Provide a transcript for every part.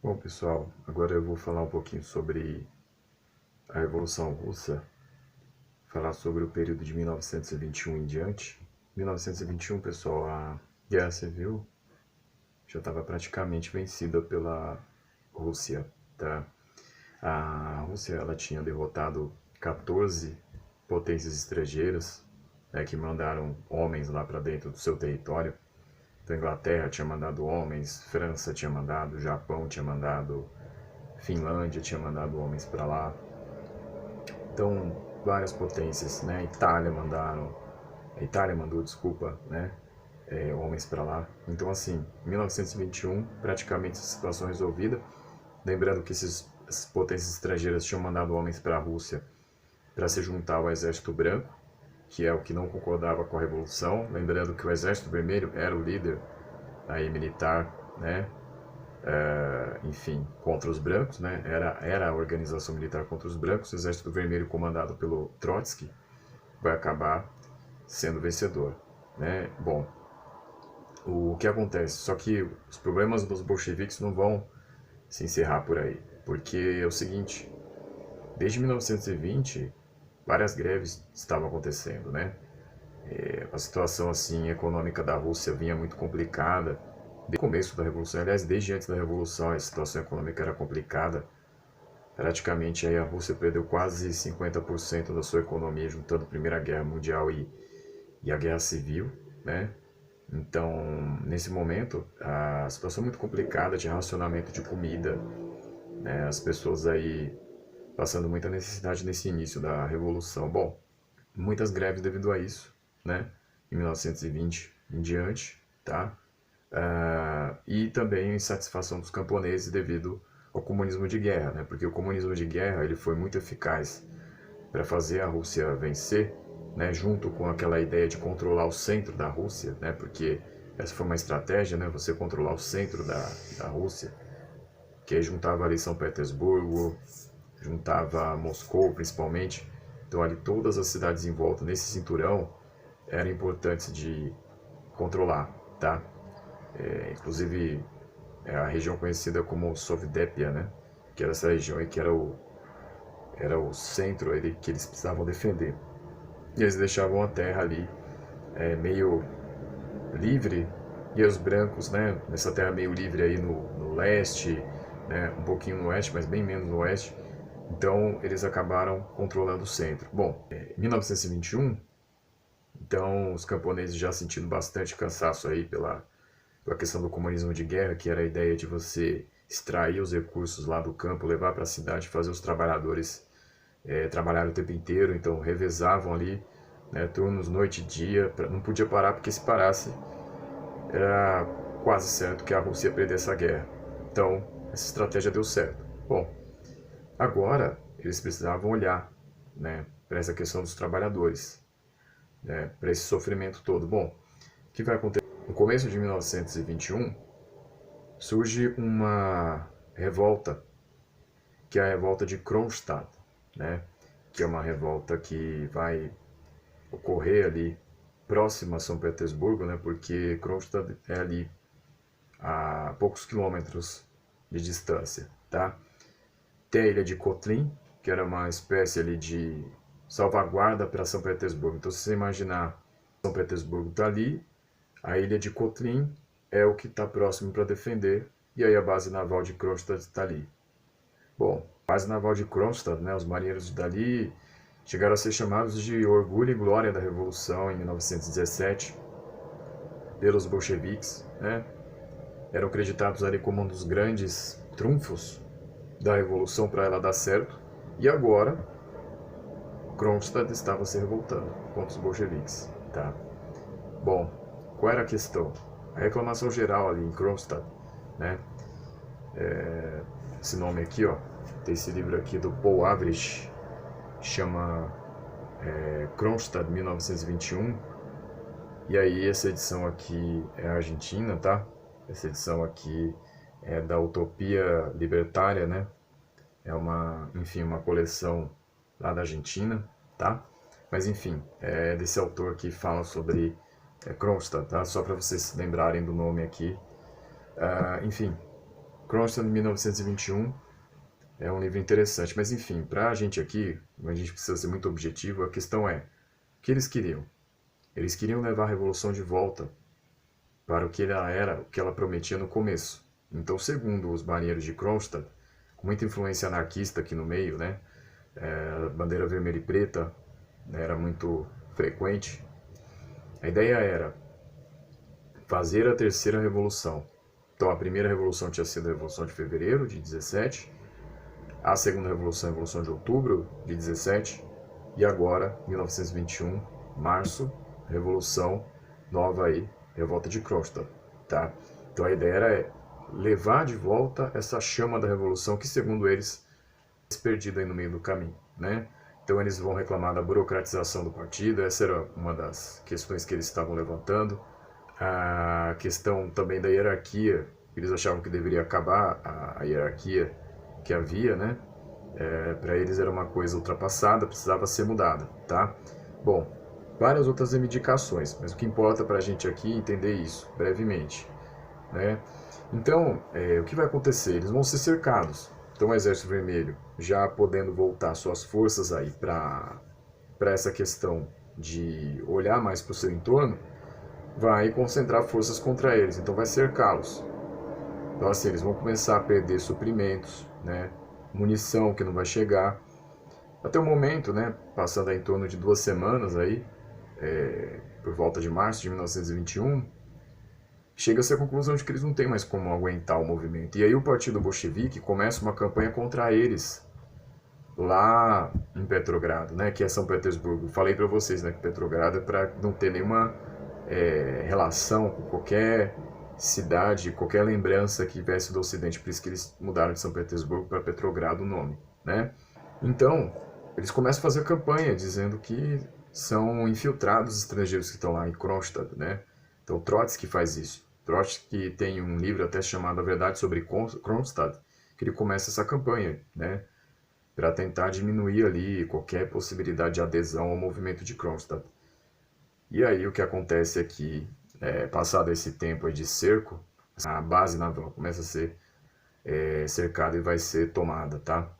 Bom, pessoal, agora eu vou falar um pouquinho sobre a Revolução Russa, falar sobre o período de 1921 em diante. 1921, pessoal, a Guerra Civil já estava praticamente vencida pela Rússia, tá? A Rússia, ela tinha derrotado 14 potências estrangeiras, né, que mandaram homens lá para dentro do seu território. Então, a Inglaterra tinha mandado homens, França tinha mandado, Japão tinha mandado, Finlândia tinha mandado homens para lá. Então, várias potências, né? A Itália mandou, desculpa, né? Homens para lá. Então, assim, em 1921, praticamente a situação resolvida. Lembrando que essas potências estrangeiras tinham mandado homens para a Rússia para se juntar ao Exército Branco, que é o que não concordava com a Revolução. Lembrando que o Exército Vermelho era o líder aí militar, né? Enfim, contra os brancos, né? Era a organização militar contra os brancos. O Exército Vermelho, comandado pelo Trotsky, vai acabar sendo vencedor, né? Bom, o que acontece? Só que os problemas dos bolcheviques não vão se encerrar por aí, porque é o seguinte: desde 1920 várias greves estavam acontecendo, né? A situação assim econômica da Rússia vinha muito complicada desde o começo da Revolução. Aliás, desde antes da Revolução a situação econômica era complicada. Praticamente aí a Rússia perdeu quase 50% da sua economia, juntando a Primeira Guerra Mundial e a Guerra Civil, né? Então, nesse momento, a situação é muito complicada, tinha racionamento de comida, né? As pessoas aí passando muita necessidade nesse início da Revolução. Bom, muitas greves devido a isso, né? Em 1920 em diante, tá? E também a insatisfação dos camponeses devido ao comunismo de guerra, né? Porque o comunismo de guerra ele foi muito eficaz para fazer a Rússia vencer, né? Junto com aquela ideia de controlar o centro da Rússia, né? Porque essa foi uma estratégia, né? Você controlar o centro da Rússia, que aí juntava ali São Petersburgo, juntava Moscou principalmente. Então ali todas as cidades em volta nesse cinturão eram importantes de controlar, tá? Inclusive a região conhecida como Sovdepia, né? Que era essa região aí que era o centro ali que eles precisavam defender. E eles deixavam a terra ali meio livre, e os brancos, né? Nessa terra meio livre aí no leste, né? Um pouquinho no oeste, mas bem menos no oeste. Então eles acabaram controlando o centro. Bom, em 1921, então os camponeses já sentindo bastante cansaço aí pela questão do comunismo de guerra, que era a ideia de você extrair os recursos lá do campo, levar para a cidade, fazer os trabalhadores trabalharem o tempo inteiro, então revezavam ali, né, turnos noite e dia, não podia parar, porque se parasse era quase certo que a Rússia ia perder essa guerra. Então essa estratégia deu certo. Bom, agora eles precisavam olhar, né, para essa questão dos trabalhadores, né, para esse sofrimento todo. Bom, o que vai acontecer? No começo de 1921, surge uma revolta, que é a revolta de Kronstadt, né? Que é uma revolta que vai ocorrer ali próxima a São Petersburgo, né? Porque Kronstadt é ali a poucos quilômetros de distância, tá? Tem a ilha de Kotlin, que era uma espécie ali de salvaguarda para São Petersburgo. Então, se você imaginar, São Petersburgo está ali, a ilha de Kotlin é o que está próximo para defender, e aí a base naval de Kronstadt está ali. Bom, a base naval de Kronstadt, né, os marinheiros dali chegaram a ser chamados de orgulho e glória da Revolução em 1917 pelos bolcheviques, né? Eram acreditados ali como um dos grandes trunfos da Revolução para ela dar certo. E agora, Kronstadt estava se revoltando contra os bolcheviques, tá? Bom, qual era a questão? A reclamação geral ali em Kronstadt, né? Esse nome aqui, ó, tem esse livro aqui do Paul Avrich, chama Kronstadt 1921. E aí essa edição aqui é argentina, tá? Essa edição aqui é da Utopia Libertária, né? É enfim, uma coleção lá da Argentina, tá? Mas enfim, é desse autor que fala sobre Kronstadt, tá? Só para vocês se lembrarem do nome aqui. Enfim, Kronstadt, 1921, é um livro interessante. Mas enfim, para a gente aqui, a gente precisa ser muito objetivo, a questão é, o que eles queriam? Eles queriam levar a Revolução de volta para o que ela era, o que ela prometia no começo. Então, segundo os marinheiros de Kronstadt, com muita influência anarquista aqui no meio, né? Bandeira vermelha e preta, né, era muito frequente. A ideia era fazer a terceira revolução. Então, a primeira revolução tinha sido a Revolução de Fevereiro, de 17, a segunda revolução, a Revolução de Outubro, de 17, e agora, 1921, março, revolução nova aí, revolta de Kronstadt, tá? Então a ideia era levar de volta essa chama da revolução que, segundo eles, é perdida aí no meio do caminho, né? Então eles vão reclamar da burocratização do partido, essa era uma das questões que eles estavam levantando. A questão também da hierarquia, eles achavam que deveria acabar a hierarquia que havia, né? Para eles era uma coisa ultrapassada, precisava ser mudada, tá? Bom, várias outras reivindicações, mas o que importa para a gente aqui é entender isso, brevemente, né? Então, o que vai acontecer? Eles vão ser cercados. Então, o Exército Vermelho, já podendo voltar suas forças aí para essa questão de olhar mais para o seu entorno, vai concentrar forças contra eles, então vai cercá-los. Então, assim, eles vão começar a perder suprimentos, né? Munição que não vai chegar. Até o momento, né, passando em torno de 2 semanas aí, por volta de março de 1921, chega-se à conclusão de que eles não têm mais como aguentar o movimento. E aí o Partido Bolchevique começa uma campanha contra eles, lá em Petrogrado, né, que é São Petersburgo. Falei para vocês, né, que Petrogrado é para não ter nenhuma relação com qualquer cidade, qualquer lembrança que viesse do Ocidente, por isso que eles mudaram de São Petersburgo para Petrogrado o nome, né? Então, eles começam a fazer campanha dizendo que são infiltrados estrangeiros que estão lá em Kronstadt, né? Então, Trotsky faz isso. Trotsky tem um livro até chamado A Verdade sobre Kronstadt, que ele começa essa campanha, né? Para tentar diminuir ali qualquer possibilidade de adesão ao movimento de Kronstadt. E aí o que acontece é que, passado esse tempo aí de cerco, a base naval começa a ser cercada e vai ser tomada, tá?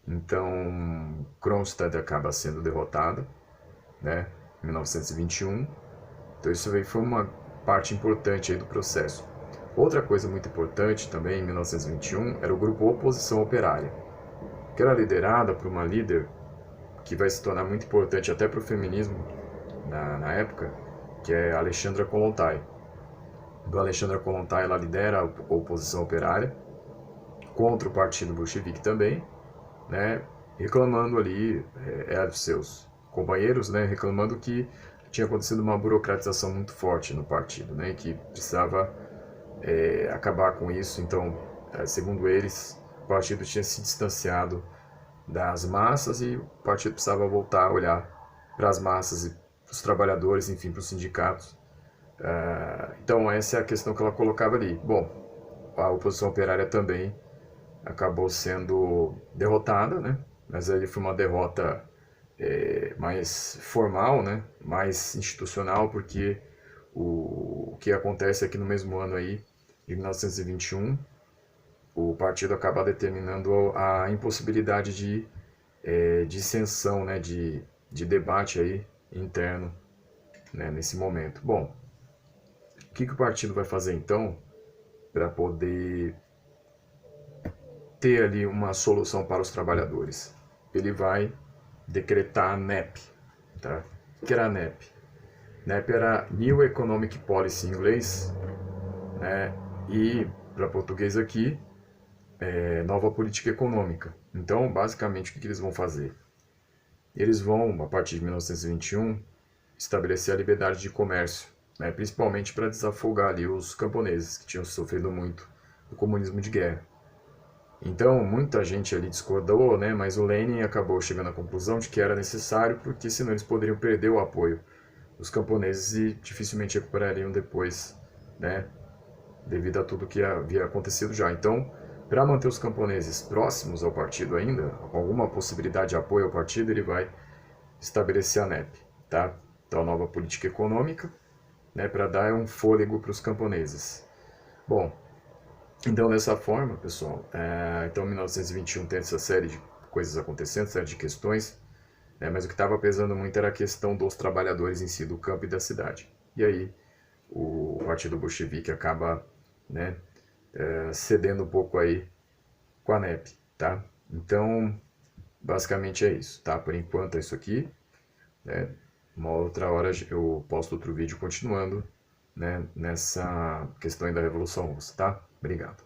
Então, Kronstadt acaba sendo derrotada, né, em 1921. Então isso aí foi uma parte importante aí do processo. Outra coisa muito importante também em 1921 era o grupo Oposição Operária, que era liderada por uma líder que vai se tornar muito importante até para o feminismo na época, que é a Alexandra Kollontai. A Alexandra Kollontai, ela lidera a oposição operária contra o Partido Bolchevique também, né, reclamando ali, ela e seus companheiros, né, reclamando que tinha acontecido uma burocratização muito forte no partido, né, que precisava acabar com isso. Então, segundo eles, o partido tinha se distanciado das massas e o partido precisava voltar a olhar para as massas e para os trabalhadores, enfim, para os sindicatos. Então, essa é a questão que ela colocava ali. Bom, a oposição operária também acabou sendo derrotada, né? Mas aí foi uma derrota mais formal, né? Mais institucional, porque o que acontece é que no mesmo ano aí, de 1921, o partido acaba determinando a impossibilidade de dissensão, né? De debate aí interno, né? Nesse momento. Bom, o que o partido vai fazer então para poder ter ali uma solução para os trabalhadores? Ele vai decretar a NEP, tá? O que era a NEP? NEP era New Economic Policy em inglês, né? E para português aqui, Nova Política Econômica. Então, basicamente, o que eles vão fazer? Eles vão, a partir de 1921, estabelecer a liberdade de comércio, né? Principalmente para desafogar ali os camponeses, que tinham sofrido muito do comunismo de guerra. Então, muita gente ali discordou, né, mas o Lenin acabou chegando à conclusão de que era necessário, porque senão eles poderiam perder o apoio dos camponeses e dificilmente recuperariam depois, né, devido a tudo que havia acontecido já. Então, para manter os camponeses próximos ao partido ainda, com alguma possibilidade de apoio ao partido, ele vai estabelecer a NEP, tá? Então, a nova política econômica, né, para dar um fôlego para os camponeses. Bom, Então, dessa forma, pessoal, então 1921 tem essa série de coisas acontecendo, série de questões, mas o que estava pesando muito era a questão dos trabalhadores em si, do campo e da cidade. E aí o Partido Bolchevique acaba, né, cedendo um pouco aí com a NEP, tá? Então, basicamente é isso, tá? Por enquanto é isso aqui, né? Uma outra hora eu posto outro vídeo continuando, né, nessa questão aí da Revolução Russa, tá? Obrigado.